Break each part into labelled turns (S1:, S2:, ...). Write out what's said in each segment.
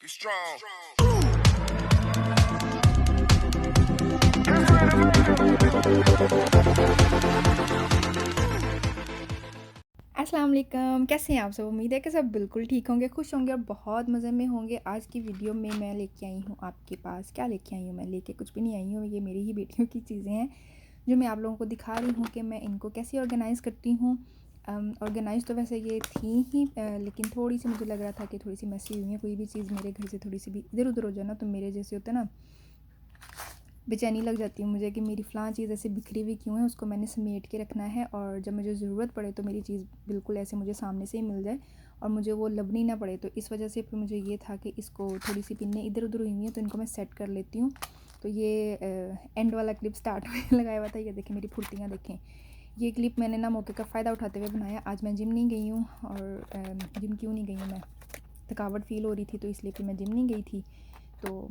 S1: strong.
S2: अस्सलाम वालेकुम, कैसे हैं आप सब? उम्मीद है कि सब बिल्कुल ठीक होंगे, खुश होंगे और बहुत मज़े में होंगे। आज की वीडियो में मैं लेके आई हूँ आपके पास, क्या लेके आई हूँ मैं? लेके कुछ भी नहीं आई हूँ, ये मेरी ही बेटियों की चीज़ें हैं जो मैं आप लोगों को दिखा रही हूँ कि मैं इनको कैसे ऑर्गेनाइज़ करती हूँ। ऑर्गेनाइज़ तो वैसे ये थी ही, लेकिन थोड़ी-सी मुझे लग रहा था कि थोड़ी-सी मेसी हुई है। कोई भी चीज़ मेरे घर से थोड़ी-सी भी इधर-उधर हो जाए ना, तो मेरे जैसे होता है ना, बेचैनी लग जाती है मुझे कि मेरी फ़लाँ चीज़ ऐसे बिखरी हुई क्यों है, उसको मैंने समेट के रखना है और जब मुझे ज़रूरत पड़े तो मेरी चीज़ बिल्कुल ऐसे मुझे सामने से ही मिल जाए और मुझे वो लभनी ना पड़े। तो इस वजह से फिर मुझे ये था कि इसको थोड़ी-सी पिन्नें इधर-उधर हुई हैं तो इनको मैं सेट कर लेती हूँ। तो ये एंड वाला क्लिप स्टार्ट में लगाया हुआ था, ये देखें मेरी फुर्तियाँ देखें। ये क्लिप मैंने ना मौके का फ़ायदा उठाते हुए बनाया। आज मैं जिम नहीं गई हूँ और जिम क्यों नहीं गई हूँ मैं, थकावट फ़ील हो रही थी तो इसलिए फिर मैं जिम नहीं गई थी। तो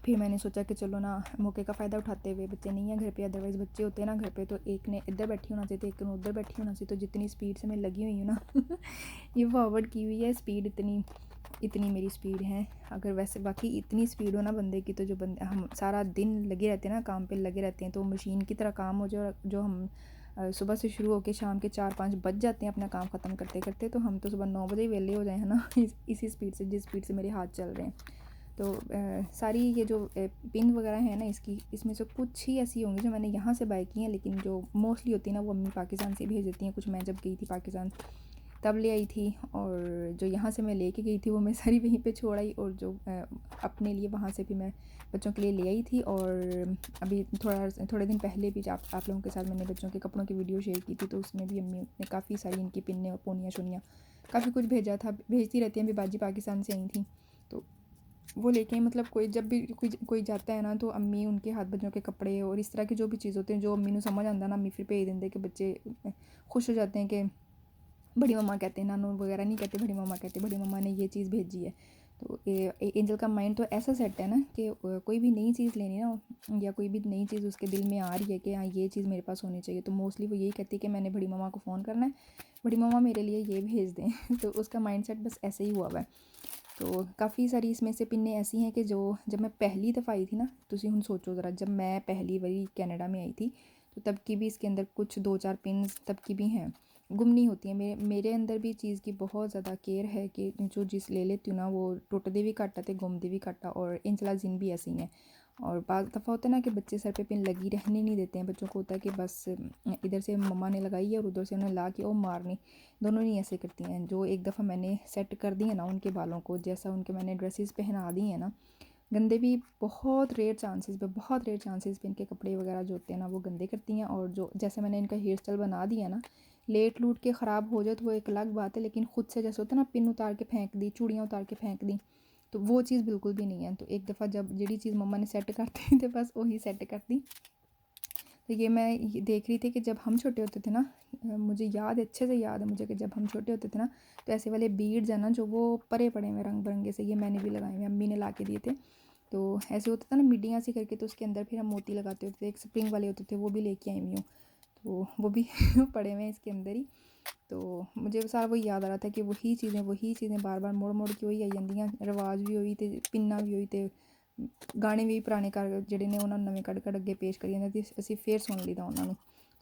S2: फिर मैंने सोचा कि चलो ना मौके का फ़ायदा उठाते हुए, बच्चे नहीं हैं घर पे, अदरवाइज़ बच्चे होते हैं ना घर पे तो एक ने इधर बैठी होना चाहिए, एक ने उधर बैठी होना चाहिए। तो जितनी स्पीड से मैं लगी हुई हूँ ना ये फॉरवर्ड की हुई है स्पीड, इतनी इतनी मेरी स्पीड है। अगर वैसे बाकी इतनी स्पीड हो ना बंदे की, तो जो बंदे हम सारा दिन लगे रहते हैं ना, काम पे लगे रहते हैं, तो मशीन की तरह काम हो जाए। जो हम सुबह से शुरू होकर शाम के 4-5 बज जाते हैं अपना काम ख़त्म करते करते, तो हम तो सुबह 9 बजे ही वेले हो जाए हैं ना इसी स्पीड से, जिस स्पीड से मेरे हाथ चल रहे हैं। तो सारी ये जो पिन वगैरह है ना इसकी, इसमें से कुछ ही ऐसी होंगी जो मैंने यहाँ से बाय की हैं, लेकिन जो मोस्टली होती है ना वो अम्मी पाकिस्तान से भेज देती हैं। कुछ मैं जब गई थी पाकिस्तान तब ले आई थी, और जो यहाँ से मैं लेके गई थी वो मैं सारी वहीं पे छोड़ आई, और जो अपने लिए वहाँ से भी मैं बच्चों के लिए ले आई थी। और अभी थोड़े दिन पहले भी आप लोगों के साथ मैंने बच्चों के कपड़ों की वीडियो शेयर की थी, तो उसमें भी अम्मी ने काफ़ी सारी इनकी पिन्ने और पोनियाँ शोनियाँ काफ़ी कुछ भेजा था, भेजती रहती हैं। अभी बाजी पाकिस्तान से आई थी तो वो लेके, मतलब कोई जब भी कोई जाता है ना, तो अम्मी उनके हाथ बच्चों के कपड़े और इस तरह की जो भी चीज़ होते हैं जो अम्मी को समझ आंदा ना, अम्मी फिर भेज देंगे कि बच्चे खुश हो जाते हैं कि बड़ी मम्मा कहते हैं, नानू वगैरह नहीं कहते, बड़ी मम्मा कहते, बड़ी मम्मा ने ये चीज़ भेजी है। तो एंजल का माइंड तो ऐसा सेट है ना कि कोई भी नई चीज़ लेनी ना, या कोई भी नई चीज़ उसके दिल में आ रही है कि हाँ ये चीज़ मेरे पास होनी चाहिए, तो मोस्टली वो यही कहती है कि मैंने बड़ी मम्मा को फ़ोन करना है, बड़ी मम्मा मेरे लिए ये भेज दें तो उसका माइंड सेट बस ऐसे ही हुआ हुआ है। तो काफ़ी सारी इसमें से पिन्नें ऐसी हैं कि जो जब मैं पहली दफ़ा आई थी ना, तुसी हुण सोचो ज़रा, जब मैं पहली बारी कनाडा में आई थी तो तब की भी इसके अंदर कुछ 2-4 पिन्स तब की भी हैं, गुम नहीं होती हैं। मेरे अंदर भी चीज़ की बहुत ज़्यादा केयर है कि जो चीज़ ले लेती हूँ ना वो टुटदी भी घट्ट है ते गुमदी भी घट्ट है। और इंचला जिन भी ऐसी हैं। और बाज़ दफ़ा होता है ना कि बच्चे सर पे पिन लगी रहने नहीं देते हैं, बच्चों को होता है कि बस इधर से मम्मा ने लगाई है और उधर से उन्हें ला के ओ मारनी, दोनों नहीं ऐसे करती हैं। जो एक दफ़ा मैंने सेट कर दी है ना उनके बालों को, जैसा उनके मैंने ड्रेसेस पहना दी हैं ना, गंदे भी बहुत रेयर चांसेस पे इनके कपड़े वगैरह जो होते हैं ना वो गंदे करती हैं। और जो जैसे मैंने इनका हेयर स्टाइल बना दिया ना, लेट लूट के ख़राब हो जाए तो वो एक अलग बात है, लेकिन ख़ुद से जैसे होता है ना, पिन उतार के फेंक दी, चूड़ियाँ उतार के फेंक दी, तो वो चीज़ बिल्कुल भी नहीं है। तो एक दफ़ा जब जी चीज़ मम्मा ने सेट कर दी तो बस वही सेट कर दी। तो ये मैं ये देख रही थी कि जब हम छोटे होते थे ना, मुझे याद है, अच्छे से याद है मुझे कि जब हम छोटे होते थे ना, तो ऐसे वाले बीड्स हैं ना जो वो परे पड़े हुए रंग बिरंगे से, ये मैंने भी लगाए हुए, अम्मी ने ला के दिए थे। तो ऐसे होता था ना मिड्डियाँ सी करके, तो उसके अंदर फिर हम मोती लगाते होते थे, एक स्प्रिंग वाले होते थे, वो भी लेके आई हुई हूँ। तो वो भी पड़े हुए हैं इसके अंदर ही। तो मुझे सारा वही याद आ रहा था कि वही चीज़ें बार बार मुड़ मुड़ के वही आई जांदियां, रिवाज भी होई ते पिन्ना भी होई ते गाने भी पुराने कर ਜਿਹੜੇ ਨੇ ਉਹਨਾਂ ਨੂੰ नवे कढ़ कढ़ अगे पेश करी जाते थे, असी फिर सुन लीदा उन्होंने।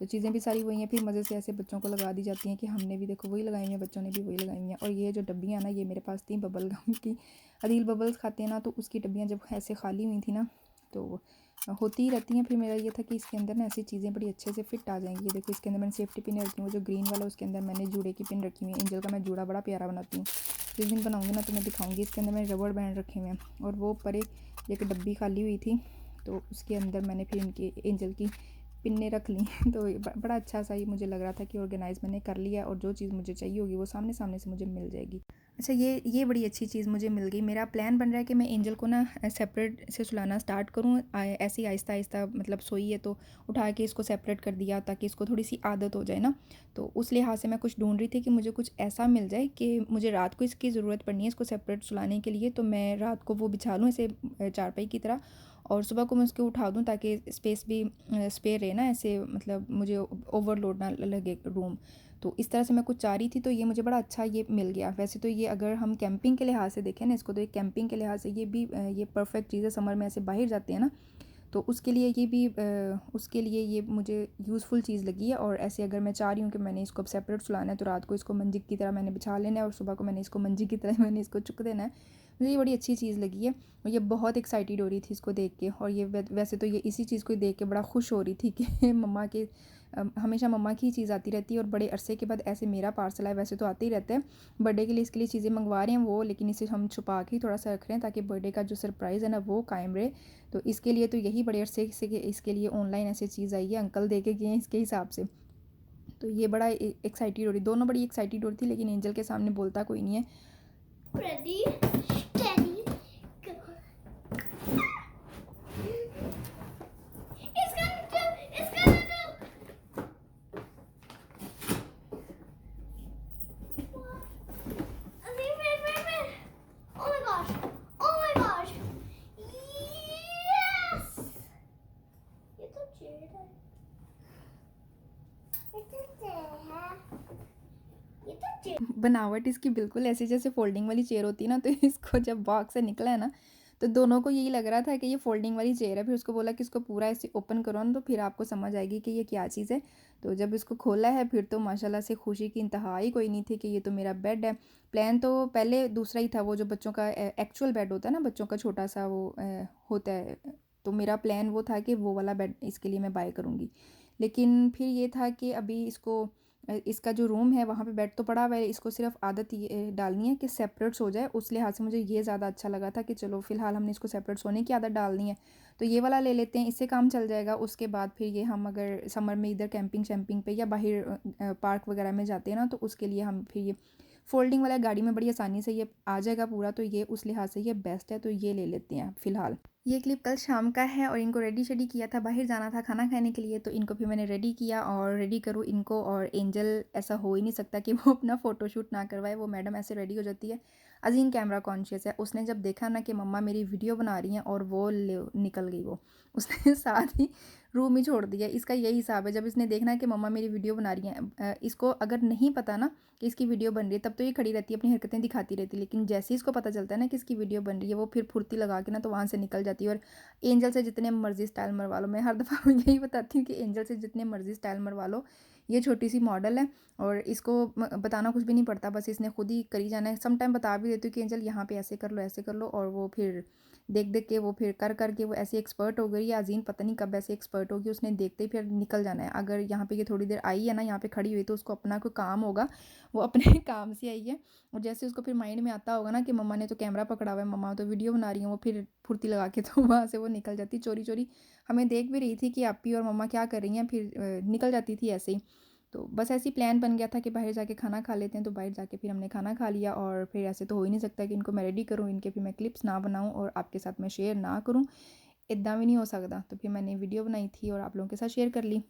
S2: तो चीज़ें भी सारी वही हैं, फिर मज़े से ऐसे बच्चों को लगा दी जाती हैं कि हमने भी देखो वही लगाई हुई हैं, बच्चों ने भी वही लगाई हुई हैं। और ये जो डब्बियाँ ना, ये मेरे पास थी बबल गम की, अदील बबल्स खाते हैं ना, तो उसकी डब्बियाँ जब ऐसे खाली हुई थी ना, तो होती ही रहती हैं। फिर मेरा ये था कि इसके अंदर ना ऐसी चीज़ें बड़ी अच्छे से फिट आ जाएंगी। ये देखो इसके अंदर मैंने सेफ्टी पिन रखी हुई, वो जो ग्रीन वाला उसके अंदर मैंने जूड़े की पिन रखी हुई है। एंजल का मैं जूड़ा बड़ा प्यारा बनाती हूँ, जिस दिन बनाऊँगी ना तो मैं दिखाऊँगी। इसके अंदर मैंने रबड़ बैंड रखे हुए हैं, और वो परे एक डब्बी खाली हुई थी, तो उसके अंदर मैंने फिर इनकी एंजल की पिन्ने रख ली तो बड़ा अच्छा सा ही मुझे लग रहा था कि ऑर्गेनाइज़ मैंने कर लिया, और जो चीज़ मुझे चाहिए होगी वो सामने सामने से मुझे मिल जाएगी। अच्छा, ये बड़ी अच्छी चीज़ मुझे मिल गई। मेरा प्लान बन रहा है कि मैं एंजल को ना सेपरेट से सुलाना स्टार्ट करूँ, ऐसे ही आहिस्ता आहिस्ता, मतलब सोई है तो उठा के इसको सेपरेट कर दिया ताकि इसको थोड़ी सी आदत हो जाए ना। तो उस लिहाज से मैं कुछ ढूंढ रही थी कि मुझे कुछ ऐसा मिल जाए कि मुझे रात को इसकी ज़रूरत पड़नी है इसको सेपरेट सुलाने के लिए, तो मैं रात को वो बिछा लूँ ऐसे चारपाई की तरह, और सुबह को मैं उसको उठा दूँ ताकि स्पेस भी स्पेयर रहे ना, ऐसे मतलब मुझे ओवरलोड ना लगे रूम। तो इस तरह से मैं कुछ चाह रही थी, तो ये मुझे बड़ा अच्छा ये मिल गया। वैसे तो ये अगर हम कैंपिंग के लिहाज से देखें ना इसको, तो एक कैंपिंग के लिहाज से ये भी ये परफेक्ट चीज़ है। समर में ऐसे बाहर जाते हैं ना, तो उसके लिए ये भी उसके लिए ये मुझे यूज़फुल चीज़ लगी है। और ऐसे अगर मैं चाह रही हूँ कि मैंने इसको अब सेपरेट सुलाना है, तो रात को इसको मंजिक की तरह मैंने बिछा लेना है और सुबह को मैंने इसको मंजिक की तरह मैंने इसको चुक देना है। मुझे ये बड़ी अच्छी चीज़ लगी है और ये बहुत एक्साइटेड हो रही थी इसको देख के। और ये वैसे तो ये इसी चीज़ को देख के बड़ा खुश हो रही थी कि मम्मा के हमेशा मम्मा की ही चीज़ आती रहती है और बड़े अरसे के बाद ऐसे मेरा पार्सल आया। वैसे तो आते ही रहते हैं, बर्थडे के लिए इसके लिए चीज़ें मंगवा रहे हैं वो, लेकिन इसे हम छुपा के ही थोड़ा सा रख रहे हैं ताकि बर्थडे का जो सरप्राइज़ है ना वो कायम रहे। तो इसके लिए तो यही बड़े अरसे से इसके लिए ऑनलाइन ऐसी चीज़ आई है, अंकल दे के गए हैं इसके हिसाब से। तो ये बड़ा एक्साइटेड हो रही, दोनों बड़ी एक्साइटेड हो रही थी, लेकिन एंजल के सामने बोलता कोई नहीं है।
S1: Ready, steady, go. It's gonna do. It's gonna do. Wait. Oh my gosh. Oh my gosh. Yes. ये तो चेयर है. ये तो चेयर है. ये तो चेयर.
S2: बनावट इसकी बिल्कुल ऐसी जैसे फोल्डिंग वाली चेयर होती है ना, तो इसको जब बॉक्स से निकला है ना, तो दोनों को यही लग रहा था कि ये फोल्डिंग वाली चेयर है। फिर उसको बोला कि इसको पूरा ऐसे ओपन करो ना, तो फिर आपको समझ आएगी कि ये क्या चीज़ है। तो जब इसको खोला है फिर तो माशाल्लाह से खुशी की इंतहा ही कोई नहीं थी कि ये तो मेरा बेड है। प्लान तो पहले दूसरा ही था, वो जो बच्चों का एक्चुअल बेड होता है ना, बच्चों का छोटा सा वो होता है। तो मेरा प्लान वो था कि वो वाला बेड इसके लिए मैं बाय करूँगी। लेकिन फिर ये था कि अभी इसको इसका जो रूम है वहाँ पे बेड तो पड़ा हुआ है, इसको सिर्फ आदत ये डालनी है कि सेपरेट सो जाए। उस लिहाज से मुझे ये ज़्यादा अच्छा लगा था कि चलो फ़िलहाल हमने इसको सेपरेट सोने की आदत डालनी है, तो ये वाला ले लेते हैं, इससे काम चल जाएगा। उसके बाद फिर ये हम अगर समर में इधर कैंपिंग शैम्पिंग पे या बाहर पार्क वगैरह में जाते हैं ना, तो उसके लिए हम फिर ये फोल्डिंग वाला गाड़ी में बड़ी आसानी से ये आ जाएगा पूरा, तो ये उस लिहाज से ये बेस्ट है, तो ये ले लेते हैं फ़िलहाल। ये क्लिप कल शाम का है और इनको रेडी शेडी किया था, बाहर जाना था खाना खाने के लिए, तो इनको फिर मैंने रेडी किया। और रेडी करूँ इनको, और एंजल ऐसा हो ही नहीं सकता कि वो अपना फ़ोटोशूट ना करवाए। वो मैडम ऐसे रेडी हो जाती है, अजीम कैमरा कॉन्शियस है। उसने जब देखा ना कि मम्मा मेरी वीडियो बना रही हैं, और वो निकल गई वो उसने साथ ही रूम ही छोड़ दिया। इसका यही हिसाब है, जब इसने देखना कि मम्मा मेरी वीडियो बना रही हैं, इसको अगर नहीं पता ना कि इसकी वीडियो बन रही है, तब तो ये खड़ी रहती है, अपनी हरकतें दिखाती रहती है। लेकिन जैसे ही इसको पता चलता है ना कि इसकी वीडियो बन रही है, वो फिर फुर्ती लगा के ना तो वहाँ से निकल जाती है। और एंजल से जितने मर्जी स्टाइल मरवा लो, मैं हर दफ़ा यही बताती हूँ कि एंजल से जितने मर्जी स्टाइल मरवा लो, ये छोटी सी मॉडल है और इसको बताना कुछ भी नहीं पड़ता, बस इसने खुद ही करी जाना है। सम टाइम बता भी देती हूँ कि एंजल यहाँ पे ऐसे कर लो ऐसे कर लो, और वो फिर देख देख के वो फिर कर करके वो ऐसे एक्सपर्ट हो गई। या अजीम पता नहीं कब ऐसे एक्सपर्ट होगी, उसने देखते ही फिर निकल जाना है। अगर यहाँ पे ये थोड़ी देर आई है ना, यहाँ पे खड़ी हुई, तो उसको अपना कोई काम होगा, वो अपने काम से आई है। और जैसे उसको फिर माइंड में आता होगा ना कि मम्मा ने तो कैमरा पकड़ा हुआ है, मम्मा तो वीडियो बना रही है, वो फिर फुर्ती लगा के तो वहाँ से वो निकल जाती चोरी चोरी। हमें देख भी रही थी कि आपी और मम्मा क्या कर रही हैं, फिर निकल जाती थी ऐसे ही। तो बस ऐसी प्लान बन गया था कि बाहर जाके खाना खा लेते हैं, तो बाहर जाके फिर हमने खाना खा लिया। और फिर ऐसे तो हो ही नहीं सकता कि इनको मैं रेडी करूँ, इनके फिर मैं क्लिप्स ना बनाऊँ और आपके साथ मैं शेयर ना करूँ, इतना भी नहीं हो सकता। तो फिर मैंने वीडियो बनाई थी और आप लोगों के साथ शेयर कर ली।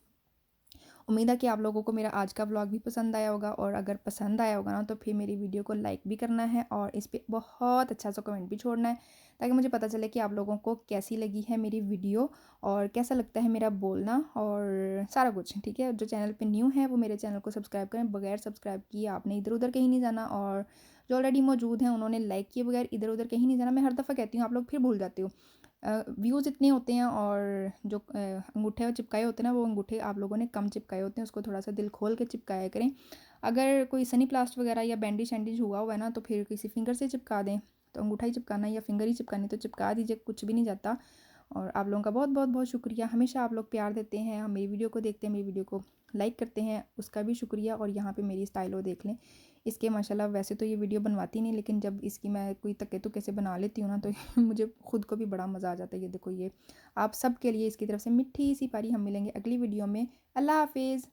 S2: उम्मीद है कि आप लोगों को मेरा आज का व्लॉग भी पसंद आया होगा, और अगर पसंद आया होगा ना, तो फिर मेरी वीडियो को लाइक भी करना है और इस पर बहुत अच्छा सा कमेंट भी छोड़ना है, ताकि मुझे पता चले कि आप लोगों को कैसी लगी है मेरी वीडियो और कैसा लगता है मेरा बोलना और सारा कुछ। ठीक है, जो चैनल पे न्यू है वो मेरे चैनल को सब्सक्राइब करें, बगैर सब्सक्राइब किए आपने इधर उधर कहीं नहीं जाना, और जो ऑलरेडी मौजूद हैं उन्होंने लाइक किए बगैर इधर उधर कहीं नहीं जाना। मैं हर दफ़ा कहती हूँ, आप लोग फिर भूल जाते हो। व्यूज़ इतने होते हैं, और जो अंगूठे चिपकाए होते हैं ना, वो अंगूठे आप लोगों ने कम चिपकाए होते हैं, उसको थोड़ा सा दिल खोल के चिपकाया करें। अगर कोई सनी प्लास्ट वगैरह या बैंडेज शैंडेज हुआ हुआ है ना, तो फिर किसी फिंगर से चिपका दें। तो अंगूठा ही चिपकाना या फिंगर ही चिपकानी तो चिपका दीजिए, कुछ भी नहीं जाता। और आप लोगों का बहुत बहुत बहुत शुक्रिया, हमेशा आप लोग प्यार देते हैं, हम मेरी वीडियो को देखते हैं, मेरी वीडियो को लाइक करते हैं, उसका भी शुक्रिया। और यहाँ पे मेरी स्टाइल हो देख लें इसके, माशाल्लाह। वैसे तो ये वीडियो बनवाती नहीं, लेकिन जब इसकी मैं कोई तक्के तुक्के से बना लेती हूँ ना, तो मुझे खुद को भी बड़ा मज़ा आ जाता है। ये देखो, ये आप सब के लिए इसकी तरफ से मिट्टी सी पारी। हम मिलेंगे अगली वीडियो में। अल्लाह हाफिज़।